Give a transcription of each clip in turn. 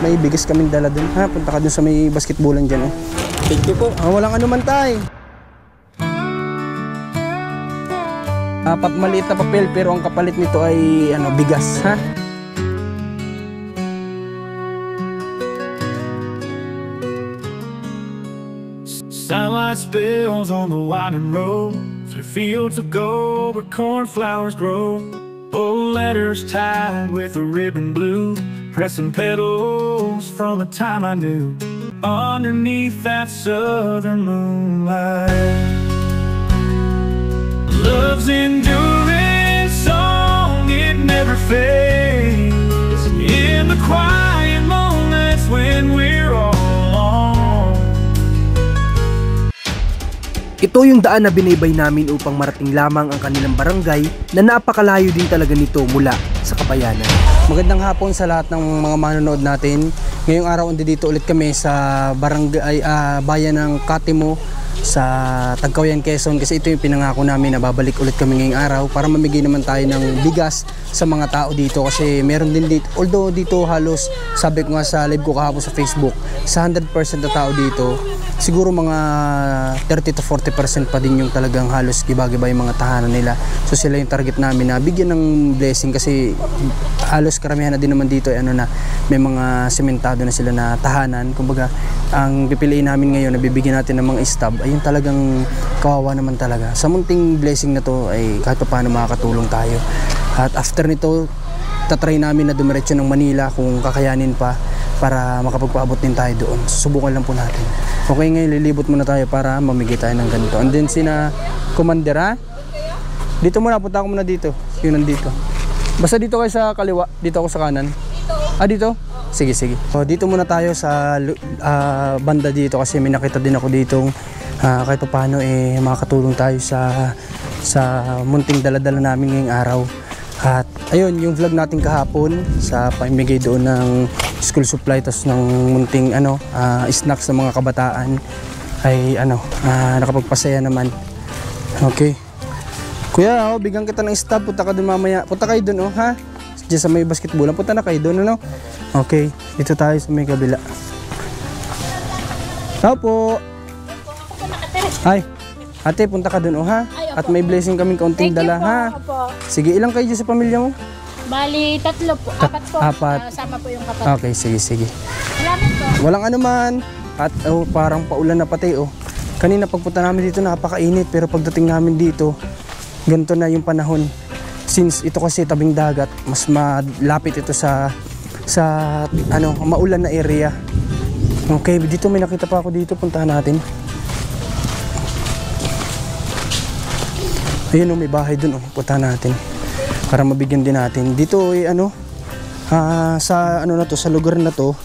may bigas kaming dala dun. Ha, punta ka dun sa may basketballan dyan. Oh. Thank you po. Walang ano man tay. Maliit na papel pero ang kapalit nito ay ano, bigas. Ha? Sunlight spills on the winding road through fields of gold where cornflowers grow. Old letters tied with a ribbon blue, pressing petals from a time I knew. Underneath that southern moonlight, love's enduring song, it never fades. In the quiet moments when we're all alone. Ito yung daan na binaybay namin upang marating lamang ang kanilang barangay na napakalayo din talaga nito mula sa Kabayanan. Magandang hapon sa lahat ng mga manonood natin. Ngayong araw dito ulit kami sa barangay, bayan ng Katimo sa Tagkawayan, Quezon, kasi ito yung pinangako namin na babalik ulit kami ngayong araw para mamigay naman tayo ng bigas sa mga tao dito, kasi meron din dito, although dito halos, sabi ko nga sa live ko kahapon sa Facebook, sa 100% na tao dito, siguro mga 30 to 40% pa din yung talagang halos giba-giba yung mga tahanan nila. So sila yung target namin na bigyan ng blessing, kasi halos karamihan na din naman dito ay ano na, may mga sementado na sila na tahanan. Kumbaga ang pipiliin namin ngayon na bibigyan natin ng mga stab ay yung talagang kawawa naman talaga. Sa munting blessing na to ay kahit pa paano makakatulong tayo. At after nito, tatry namin na dumiretso ng Manila kung kakayanin pa para makapagpaabot din tayo doon. Susubukan lang po natin. Okay, ngayon lilibot muna tayo para mamigay tayo ng ganito. And then sina Commander, ha? Dito muna, punta ako muna dito. Yun nandito. Basta dito kayo sa kaliwa, dito ako sa kanan. Dito? Sige, sige. So, dito muna tayo sa banda dito kasi may nakita din ako ditong kahit pa paano makakatulong tayo sa munting daladala namin ngayong araw. At ayun, yung vlog natin kahapon sa pamimigay doon ng school supply tas ng munting snacks ng mga kabataan ay nakapagpasaya naman. Okay. Kuya, bigyan kita ng stop. Punta ka doon mamaya. Punta kayo doon, ha? Diyan sa may basketball. Punta na kayo doon, ano? Okay. Dito tayo sa may kabila. Tao po. Ay, ate, punta ka doon, ha? At may blessing kaming kaunting dala, ha? Sige, ilang kayo dyan sa pamilya mo? Bali, 3 po. 4 po. 4. Sama po yung kapatid. Okay, sige, sige. Salamat po. Walang anuman. At parang paulan na pati, Kanina pagpunta namin dito napakainit, pero pagdating namin dito, ganito na yung panahon. Since ito kasi tabing dagat, mas malapit ito sa maulan na area. Okay, dito may nakita pa ako dito, puntahan natin. Ayun, may bahay dun, puntahan natin para mabigyan din natin. Dito sa sa lugar na to,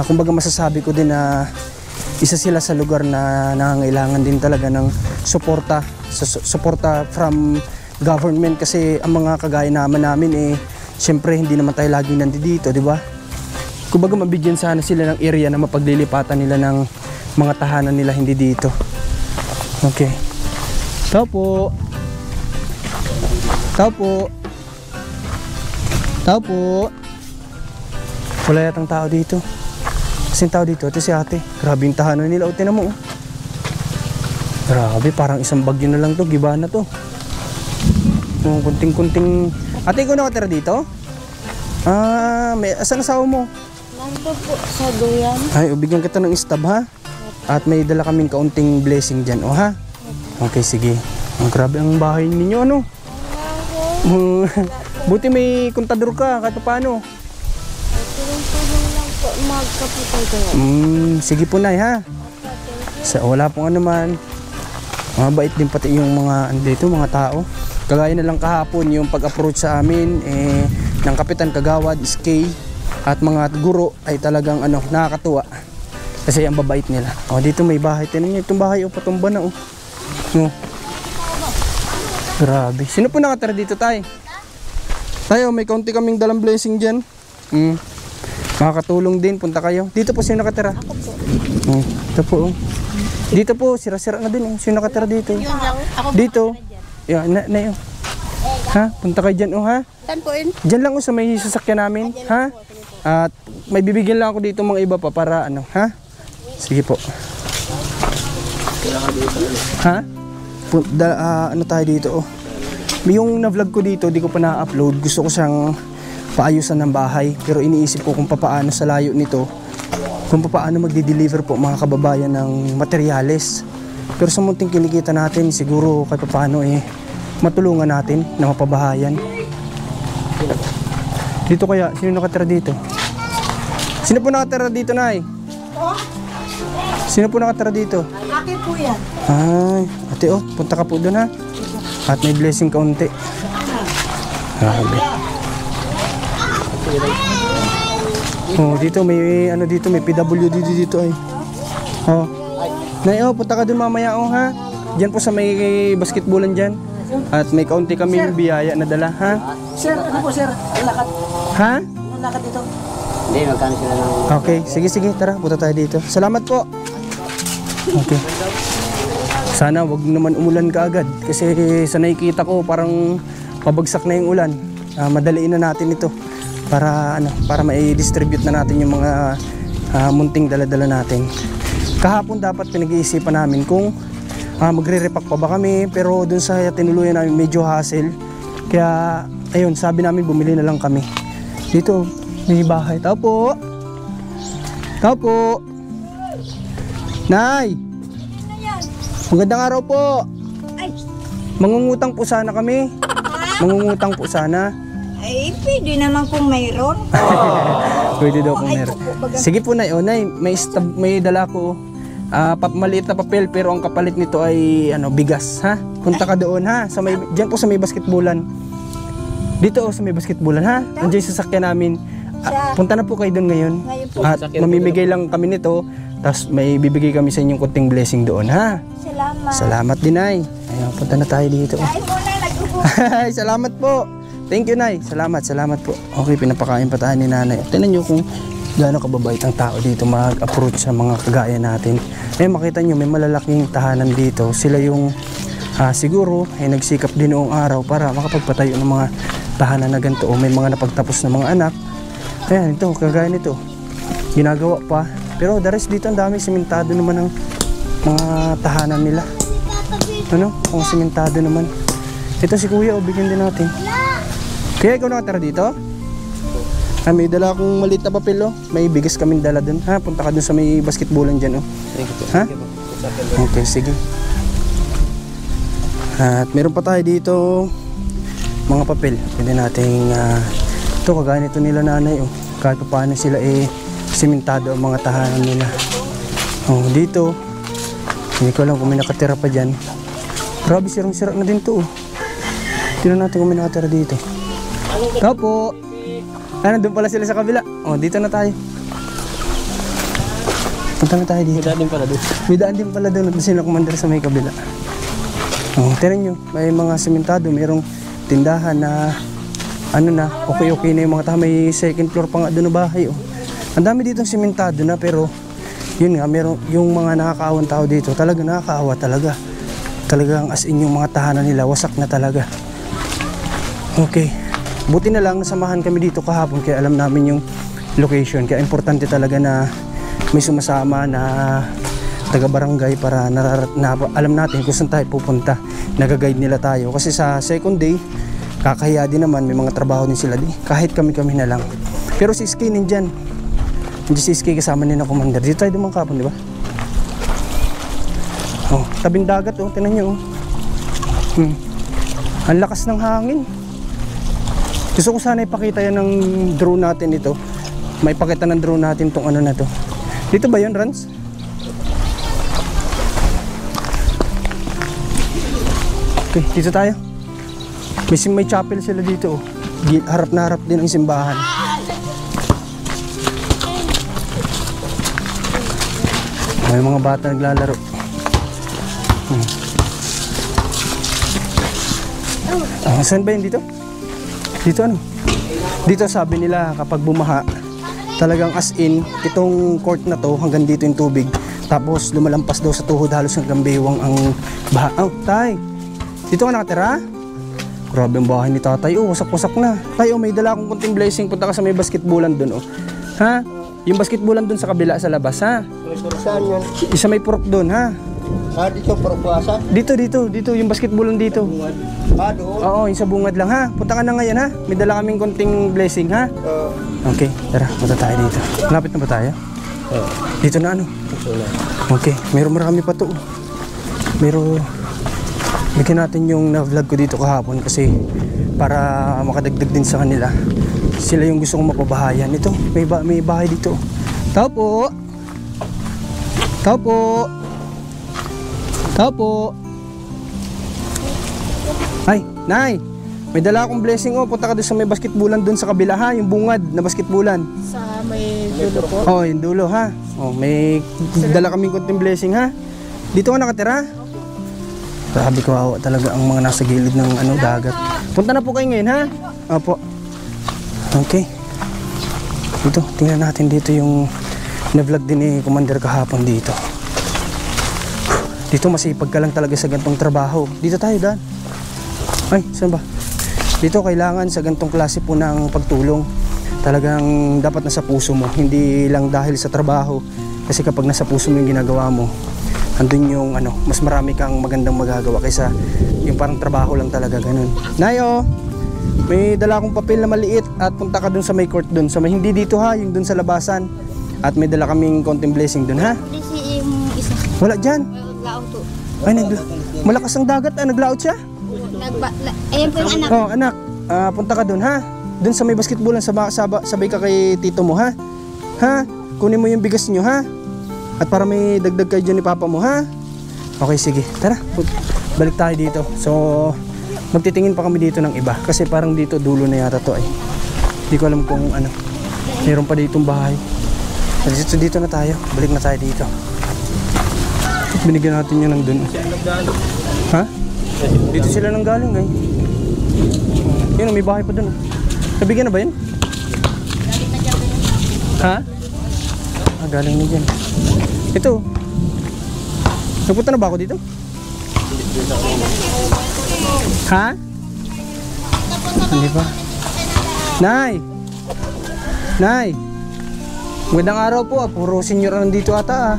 kumbaga masasabi ko din na isa sila sa lugar na nangangailangan din talaga ng suporta from government, kasi ang mga kagaya namin siyempre hindi naman tayo laging nandito, di ba? Kumbaga mabigyan sana sila ng area na mapaglilipatan nila ng mga tahanan nila, hindi dito. Okay. Tao po. Tao po. Tao po. Wala yatang tao dito. Kasing tao dito, ito si ate. Grabe yung tahanan nila. Tinan mo, Grabe, parang isang bagyo na lang to. Giba na to. Kunting-kunting. Ate, ikaw nakatira dito? Asan asawa mo? Nandito po sa duyan. Ay, bigyan kita ng stab, ha? At may dala kaming kaunting blessing dyan, ha? Okay, sige. Grabe ang bahay ninyo, Buti may kontador ka, kahit paano. Tulong-tulong lang po magkapatid ko. Sige po, Nay, ha? Wala pong anuman. Mabait din pati yung mga andito, mga tao. Kagaya na lang kahapon yung pag-approach sa amin ng Kapitan Kagawad, SK, at mga guro ay talagang nakakatuwa. Kasi ang babait nila. Dito may bahay. Tinan niyo itong bahay, patumba na, Grabe. Sino po nakatira dito, Tay? Tayo, may kaunti kaming dalang blessing dyan. Makakatulong din, punta kayo. Dito po sino nakatira? Ako po. Ito po, Dito po, sira-sira na din, Sino nakatira dito? Yun lang. Ako dito. Yan, Ha? Punta kayo dyan, ha? Saan po yun? Dyan lang sa may sasakyan namin, ha? At may bibigyan lang ako dito mga iba pa para ano, ha? Sige po. Ha? Ano tayo dito, oh. Yung na-vlog ko dito, di ko pa na-upload. Gusto ko siyang paayusan ng bahay. Pero iniisip ko kung papaano sa layo nito, kung papaano magdi-deliver po mga kababayan ng materyales. Pero sa munting kinikita natin, siguro kahit papaano matulungan natin na mapabahayan. Dito kaya, sino nakatira dito? Sino po nakatira dito, Nay? Sino po nakatira dito? Akin po yan. Ay, ate punta ka po doon, ha? At may blessing kaunti. Grabe. Oh, dito may ano dito, may PWD dito ay. Oh. Nay, punta ka doon mamaya, ha? Diyan po sa may basketballan diyan. At may kaunti kami biyaya na dala, ha? Sir, ano po sir? Lakad. Ha? Anong lakad dito? Hindi, magkano sila ng... Okay, sige, tara, punta tayo dito. Salamat po. Okay. Sana wag naman umulan kaagad kasi sa nakikita ko parang pabagsak na yung ulan. Madaliin na natin ito para para mai-distribute na natin yung mga munting dala-dala natin. Kahapon dapat pinag-iisipan namin kung magre-repack pa ba kami, pero dun sa tinuluyan namin medyo hassle. Kaya ayun, sabi namin bumili na lang kami. Dito may bahay. Tao po. Nay! Magandang araw po. Mangungutang po sana kami. Mangungutang po sana. Ay, pwede naman kung mayroon. Pwede daw kung meron. Sige po, Nay. Nay, may dala ko. Maliit na papel pero ang kapalit nito ay bigas, ha? Punta ka doon, ha? Diyan po sa may basketballan. Dito sa may basketballan, ha? Nandiyan yung sasakyan namin. Punta na po kayo doon ngayon. At mamimigay lang kami nito. Tapos may bibigay kami sa inyong kunting blessing doon, ha? Salamat. Salamat din, Nay. Ayun, punta na tayo dito. Ay, muna, nag-upo. Ay, salamat po. Thank you, Nay. Salamat po. Okay, pinapakain pa tayo ni Nanay. Tingnan nyo kung gaano kababait ang tao dito mag-approach sa mga kagaya natin. Makita nyo, may malalaking tahanan dito. Sila yung siguro nagsikap din noong araw para makapagpatayo ng mga tahanan na ganito. O may mga napagtapos na mga anak. Ayan, ito, kagaya nito. Ginagawa pa. Pero the rest dito, ang dami simentado naman ang mga tahanan nila. Ang simentado naman. Ito si Kuya, bigyan din natin. Kaya ikaw nakatira dito? May dala akong maliit na papel, May bigas kaming dala dun. Ha, punta ka dun sa may basketballan dyan, Ha? Okay, sige. At meron pa tayo dito mga papel. Pwede nating ito, kagaya nito nila Nanay, kahit pa paano sila simentado ang mga tahanan nila. Dito hindi ko alam kung may nakatira pa dyan. Grabe, sirang-sira na din to. Tingnan natin kung may nakatira dito. Tao po. Nandun pala sila sa kabila. Dito na tayo. Punta na tayo dito. May daan din pala doon. May sila commander sa may kabila. Tingnan nyo, may mga simentado. Mayroong tindahan na okay na yung mga tao. May second floor pa nga doon na bahay. Ang dami ditong simentado na, pero yun nga, meron yung mga nakakaawang tao dito, talaga nakakaawa talaga. Talagang as in yung mga tahanan nila, wasak na talaga. Okay. Buti na lang nasamahan kami dito kahapon kaya alam namin yung location. Kaya importante talaga na may sumasama na taga-barangay para alam natin kung saan tayo pupunta. Nag-guide nila tayo. Kasi sa second day, kakahiya din naman, may mga trabaho din sila. Kahit kami-kami na lang. Pero si Ski nandyan. Hindi si Ski kasama nila commander. Dito tayo dumangkapon, di ba? Tabing dagat, tingnan nyo. Ang lakas ng hangin. Gusto ko sana ipakita yan ng drone natin ito. May pakita ng drone natin tong na to. Dito ba yun, Rans? Okay, dito tayo. May chapel sila dito. Harap na harap din ang simbahan. May mga bata naglalaro. Saan ba yun dito? Dito Dito sabi nila kapag bumaha, talagang as in, itong court na to hanggang dito yung tubig. Tapos lumalampas daw sa tuhod halos hanggang baywang ang baha. Tay! Dito ka nakatira? Grabe ang bahay ni tatay. Oh, wasak-wasak na. Tayo, may dala akong kunting blessing. Punta ka sa may basketballan dun, oh. Ha? Yung basketballan dun sa kabila, sa labas, ha? Saan yun? Isa may purok dun, ha? Dito, purpuasan? Dito. Yung basketballan dito. Doon? Oo, yung sa bungad lang, ha? Punta ka na ngayon, ha? May dala kaming kunting blessing, ha? Okay, tara, punta tayo dito. Malapit na ba tayo? Dito na, ano? Okay, meron marami pa to. Bigyan natin yung na-vlog ko dito kahapon kasi para makadagdag din sa kanila. Sila yung gusto kong mapabahayan. Ito, may bahay dito. Tao po. Ay, Nay, may dala akong blessing, oh. Punta ka doon sa may basketballan doon sa kabila, ha? Yung bungad na basketballan. Sa may dulo po. Oh, yung dulo, ha? Oh, may dala kaming kunting blessing, ha? Dito ka nakatira? Grabe, kawawa talaga ang mga nasa gilid ng dagat. Punta na po kayo ngayon, ha? Opo. Okay. Dito, tingnan natin dito yung na-vlog din ni Commander kahapon dito. Dito masipag ka lang talaga sa gantong trabaho. Dito tayo, Dan. Ay, saan ba? Dito kailangan sa gantong klase po ng pagtulong. Talagang dapat nasa puso mo. Hindi lang dahil sa trabaho. Kasi kapag nasa puso mo yung ginagawa mo, andun yung mas marami kang magandang magagawa kaysa yung parang trabaho lang talaga, ganun. Nayo, may dala akong papel na maliit at punta ka dun sa may court dun. Sa may, hindi dito, ha, yung dun sa labasan. At may dala kaming konting blessing dun, ha? Hindi si yung isa. Wala dyan. Naglaot to. Ay, malakas ang dagat, naglaot siya. Ayan po yung anak. Oh, anak, punta ka dun, ha? Dun sa may basketballan, sabay ka kay tito mo, ha? Ha? Kunin mo yung bigas nyo, ha? At para may dagdag kayo dyan ni papa mo, ha? Okay, sige. Tara, balik tayo dito. So, magtitingin pa kami dito ng iba. Kasi parang dito, dulo na yata to, ay. Hindi ko alam kung meron pa ditong bahay. Dito na tayo. Balik na tayo dito. Binigyan natin yun ng dun. Ha? Dito sila nang galing, ay. Yun, may bahay pa dun. Nabigyan na ba yun? Ha? Galing na dyan. Ito. Nagpunta na ba ako dito? Ha? Hindi pa. Nay! Magandang araw po, puro senior nandito ata, ah.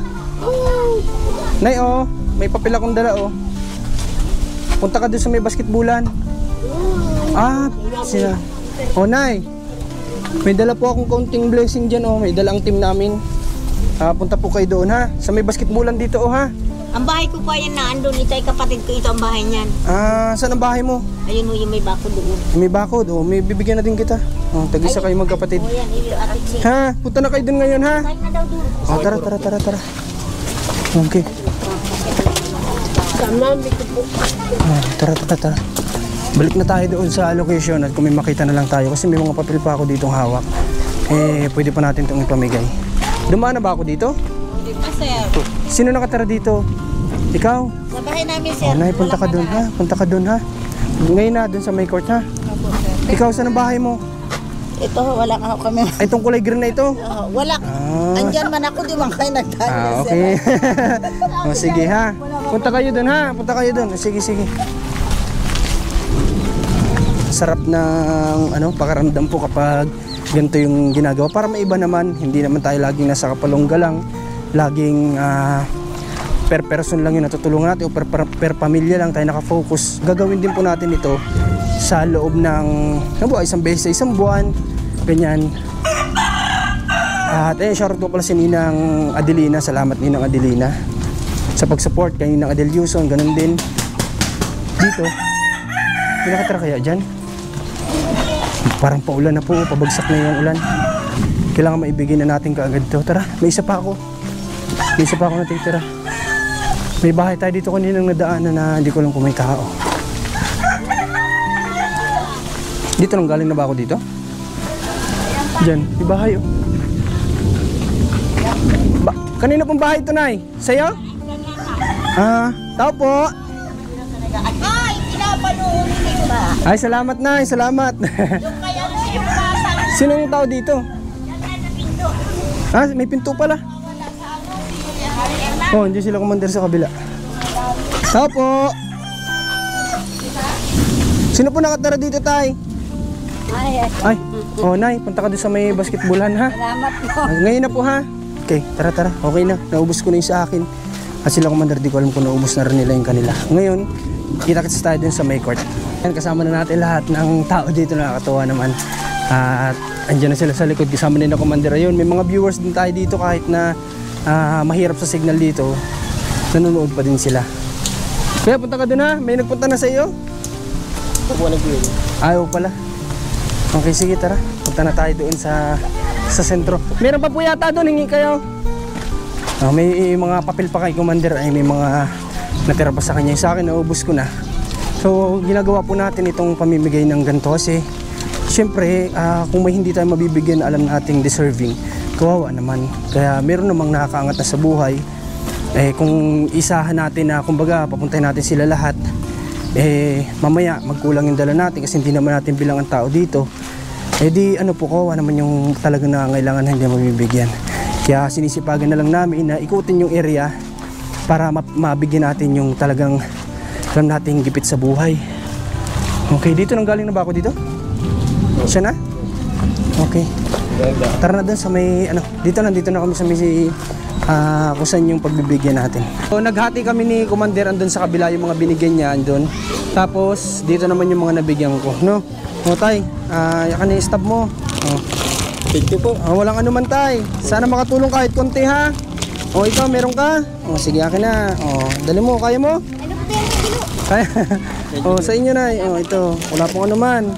Nay, oh, may papel akong dala, oh. Punta ka doon sa may basketballan. Sila. Oh, Nay. May dala po akong kaunting blessing dyan, oh. May dalang team namin. Punta po kayo doon, ha? Sa may basketballan dito, oh, ha? Ang bahay ko pa yan na andun. Ito ay kapatid ko. Ito ang bahay niyan. Saan ang bahay mo? Ayun yung may bako doon. May bakod, oh. May bibigyan na din kita. Oh, tag-isa kayo magkapatid. O yan, iyo atit siya. Ha? Punta na kayo doon ngayon, ha? Kain na daw doon. Oh, tara. Okay. Tara. Balik na tayo doon sa location at kung may makita na lang tayo kasi may mga papel pa ako ditong hawak. Pwede pa natin itong ipamigay. Dumaan na ba ako dito? Hindi pa, sir. Sino nakatira dito? Ikaw? Sa bahay namin, sir. Nay, punta ka doon, ha? Punta ka doon, ha? Ngayon na, doon sa may court, ha? Opo, sir. Ikaw, saan ang bahay mo? Ito, wala ka kami. Ay, itong kulay green na ito? Wala. Andyan man ako, di man kayo nagtayo. Okay. O, sige, ha? Punta kayo doon, ha? Punta kayo doon. Sige. Sarap ng pakaramdam po kapag ganito yung ginagawa. Para maiba naman, hindi naman tayo laging nasa kapalongga lang. Laging per person lang yung natutulungan natin o per pamilya lang tayo nakafocus. Gagawin din po natin ito sa loob ng isang beses sa isang buwan. Ganyan. At shoutout ko pala si Ninang Adelina. Salamat Ninang Adelina sa pag-support kay Ninang Adelyuson. Ganun din dito. May nakatira kaya dyan? Parang paulan na po, pabagsak na yung ulan. Kailangan maibigay na natin kaagad to. Tara, may isa pa ako natitira. May bahay tayo dito kaninang nadaanan na hindi ko lang kung may tao. Dito lang galing na ba ako dito? Diyan, may bahay, oh. Kanina pong bahay ito, Nay? Sa'yo? Tao po. Ay, pinapanood ba? Ay, salamat, Nay, salamat. Kaya yung basa. Sinong tao dito? May pinto pala. Oh, hindi sila commander sa kabila. Tao po. Sino po nakatara dito, tay? Ay, oh, nay, punta ka doon sa may basketballan, ha? Salamat po. Ngayon na po, ha? Okay, tara. Okay na. Naubos ko na yung sa akin. At sila, Commander, di ko alam kung naubos na rin nila yung kanila. Ngayon, kita-kits tayo dun sa may court. Yan, kasama na natin lahat ng tao dito, nakakatuwa naman. At andyan na sila sa likod, kasama nila Commander. Ayun, may mga viewers din tayo dito kahit na mahirap sa signal dito. Nanonood pa din sila. Kaya punta ka dun, ha? May nagpunta na sa iyo? Ayaw pala. Okay, sige, tara. Punta na tayo doon sa sentro. Meron pa po yata doon, hingi kayo. May mga papel pa kay Commander, ay may mga natira pa sa kanya. Sa akin, naubos ko na. So, ginagawa po natin itong pamimigay ng ganito kasi syempre, kung may hindi tayo mabibigyan, alam nating deserving. Kawawa naman. Kaya meron namang nakakaangat na sa buhay. Kung isahan natin na, kumbaga, papuntahin natin sila lahat, mamaya magkulang yung dala natin kasi hindi naman natin bilang ang tao dito. Di ano po, kawawa naman yung talagang nangangailangan na hindi mabibigyan. Kaya sinisipagan na lang namin na ikutin yung area para mabigyan natin yung talagang alam nating gipit sa buhay. Okay, dito nang galing na ba ako dito? Siya na? Okay. Tara na dun sa may, dito na kami sa may kung saan yung pagbibigyan natin. So, naghati kami ni Commander andun sa kabila yung mga binigyan niya andun. Tapos, dito naman yung mga nabigyan ko, no? O, tay, yakan na yung stop mo. Thank you po. Walang anuman, tay. Sana makatulong kahit konti, ha? O, ikaw, meron ka? O, sige, akin na. O, dali mo, kaya mo? Kaya. O, sa inyo, nay. O, ito. Wala pong anuman.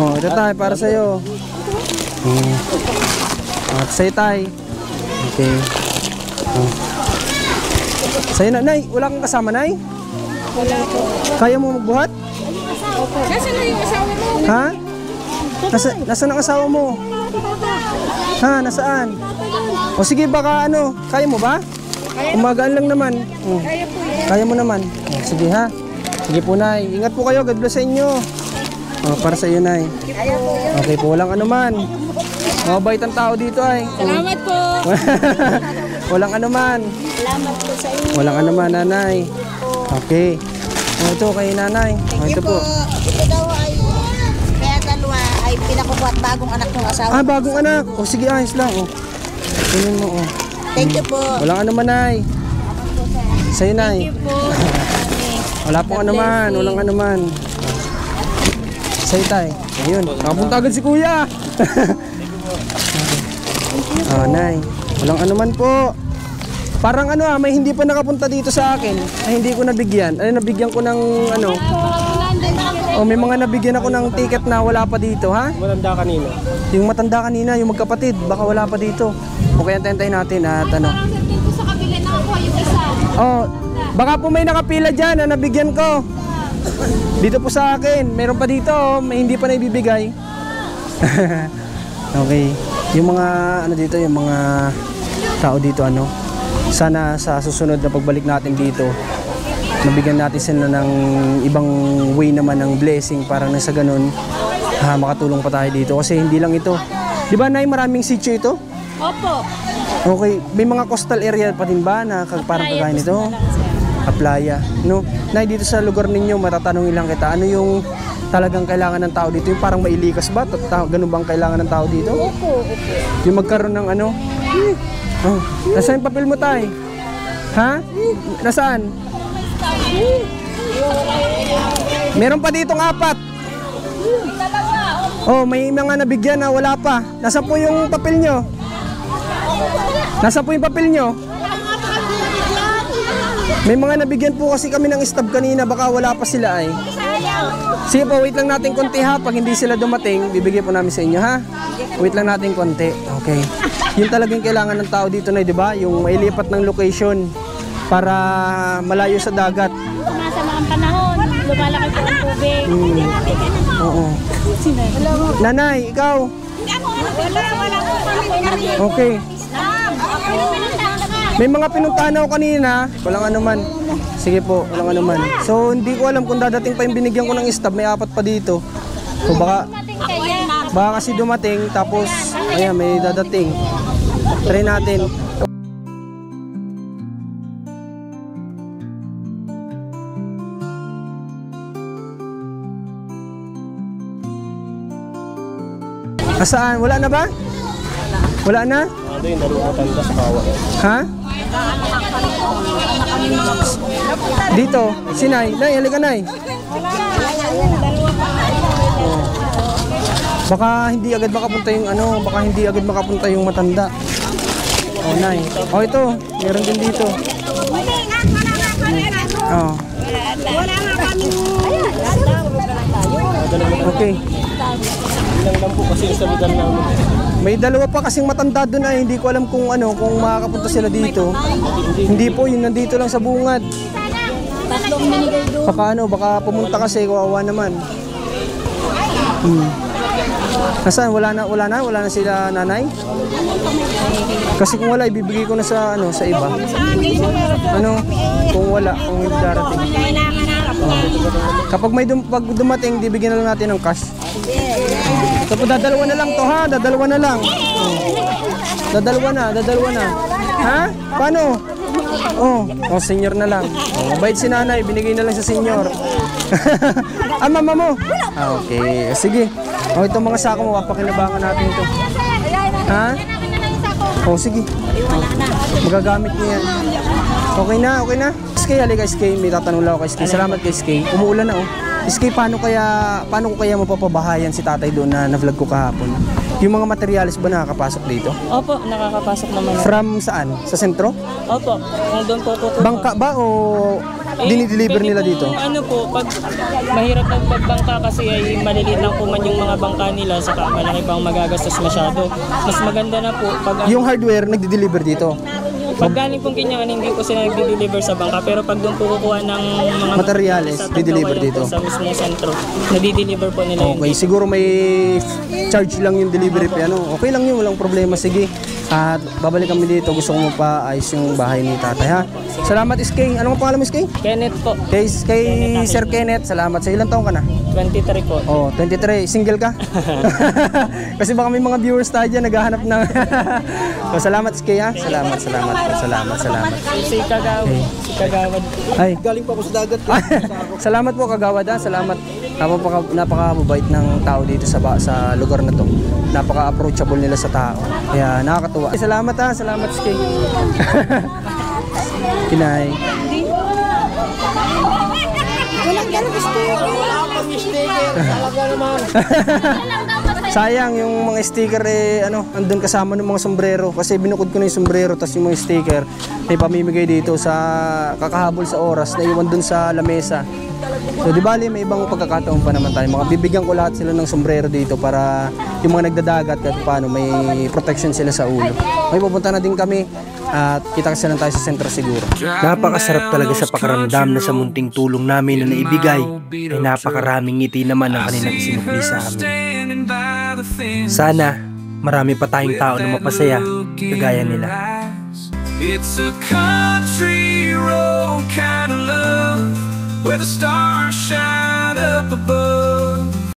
O, ito, tay, para sa'yo. At sa'yo, tay. Okay. Sa'yo na, nay. Wala kang kasama, nay? Wala po. Kaya mo magbuhat? Nasaan na yung asawa mo? Ha? Nasaan ang asawa mo? Ha? Nasaan? O sige, baka kaya mo ba? Umagaan lang naman. Kaya mo naman. O, sige, ha? Sige po, nay. Ingat po kayo. God bless sa inyo. O, para sa iyo, nay. Okay po, walang anuman. Mabait ang tao dito, ay. Salamat po. Walang anuman. Salamat po sa inyo. Walang anuman, nanay. Okay. O, ito kay nanay. O, ito po. Ito daw ay, kaya dalawa ay pinakukuha at bagong anak ng asawa. Bagong anak. O, sige, ayos lang. O. Tingnan mo, o. Thank you po. Walang anuman, nay. Sa'yo, nay. Thank you po. Wala pong anuman. Walang anuman. Sa'yo, tay. Ayun. Nakapunta agad si kuya. Nay. Walang anuman po. Parang may hindi pa nakapunta dito sa akin. Ay, hindi ko nabigyan. Ay, nabigyan ko ng may mga nabigyan ako ng ticket na wala pa dito, ha? Matanda kanina. Yung matanda kanina, yung magkapatid, baka wala pa dito. Okay, antayin natin at Dito sa kabila nakakuha yung isa. baka po may nakapila dyan na nabigyan ko. Dito po sa akin, meron pa dito, may hindi pa naibibigay. Okay. Yung mga dito, yung mga tao dito sana sa susunod na pagbalik natin dito, mabigyan natin sila ng ibang way naman ng blessing para na sa ganun makatulong pa tayo dito kasi hindi lang ito. Di ba, nay, maraming sitio ito? Opo. Okay, may mga coastal area pa din ba na parang kagaya nito? Playa, no? Nay, dito sa lugar ninyo, matatanungin lang kita, ano yung talagang kailangan ng tao dito? Yung parang mailikas ba? Ganun bang kailangan ng tao dito? Opo. Yung magkaroon ng nasaan yung papel mo, tay? Ha? Nasaan? Meron pa ditong 4. May mga nabigyan na wala pa. Nasaan po yung papel nyo? Nasaan po yung papel nyo? May mga nabigyan po kasi kami ng stub kanina, baka wala pa sila ay. Sige po, wait lang natin konti, ha. Pag hindi sila dumating, bibigay po namin sa inyo, ha. Wait lang natin konti. Okay. Yun talagang kailangan ng tao dito, na, di ba? Yung mailipat ng location para malayo sa dagat. Masama ang panahon. Lumalaki po ang tubig. Oo. Nanay, ikaw? Okay. May mga pinuntahan ako kanina. Walang anuman. Sige po, walang anuman. So, hindi ko alam kung dadating pa yung binigyan ko ng stub. May 4 pa dito. So, baka kasi dumating. Tapos, ayan, may dadating. Try natin. Asaan? Wala na ba? Wala na? Ano yung dalawang matanda sa kawa? Ha? Dito, sinay. Nay, halika nay. Oh. Baka hindi agad makapunta yung ano, baka hindi agad makapunta yung matanda. Oh, nay. Oh, ito. Meron din dito. Oh. Okay. Ilang lang po kasi sa lugar namin. May dalawa pa kasing matanda doon ay hindi ko alam kung ano, kung makakapunta sila dito. Hindi po, yun nandito lang sa bungad. Tatlong binigay doon. Baka ano, baka pumunta kasi, kawawa naman. Nasaan? Wala na sila nanay? Kasi kung wala, ibibigay ko na sa ano, sa iba. Ano? Kung wala, kung hindi darating. Kapag pag dumating, bibigyan na lang natin ng cash. So, dadalawa na lang to ha, dadalawa na lang. Dadalawa na. Ha? Paano? Oh, senior na lang. Oh, mabait si nanay, binigay na lang sa senior. Mama mo? Okay, sige. Oh, itong mga sako mo, papakinabangan natin ito. Ha? Oh, sige. Magagamit niya yan. Okay na. SK, halika SK, may tatanong lang ako kay SK. Salamat kay SK. Umuulan na oh. SK, paano ko kaya mapapabahayan si tatay doon na na-vlog ko kahapon? Yung mga materyales ba nakakapasok dito? Opo, nakakapasok naman. From saan? Sa sentro? Opo, doon po kukuha. Bangka ba o dinideliver nila pwede dito? pong ano po, pag mahirap ng pagbangka kasi ay maliliit lang po man yung mga bangka nila, saka malaki bang magagastos masyado. Mas maganda na po pag Yung hardware nagde-deliver dito? pag galing pong Kinyangan, hindi po sila nagde-deliver sa bangka, pero pag doon po kukuha ng mga Materyales, sa di-deliver Tagkawayan dito? po sa mismong sentro, nadi-deliver po nila yun. Okay, siguro may charge lang yung delivery pa ano. Okay lang yun, walang problema. Sige. At babalik kami dito. Gusto ko mapaayos yung bahay ni tatay ha. Salamat SK. Ano ang pangalan mo SK? Kenneth po, Kay Sir Kenneth. Salamat sa ilang taong ka na? 23 po. Oh, 23. Single ka? Kasi baka may mga viewers tayo dyan naghahanap ng... So, salamat SK ha. Salamat. Si Kagawad. Ay, galing pa ako sa dagat. Salamat po Kagawad ha. Salamat. Napakababait ng tao dito sa lugar na to. Napaka-approachable nila sa tao. Kaya nakakatuwa. Salamat ha. Salamat SK. Kinay. Sayang yung mga sticker andun kasama ng mga sombrero kasi binukod ko na yung sombrero tapos yung mga sticker may pamimigay dito sa kakahabol sa oras na iwan dun sa lamesa. So di bali may ibang pagkakataon pa naman tayo. Bibigyan ko lahat sila ng sombrero dito para yung mga nagdadagat kahit paano may protection sila sa ulo. May pupunta na din kami at kita kasi lang tayo sa sentro siguro. Napakasarap talaga sa pakaramdam na sa munting tulong namin na naibigay ay napakaraming ngiti naman ang kanilang isinukli sa amin. Sana marami pa tayong tao na mapasaya kagaya nila. It's a country road kind of love where the stars shine up above.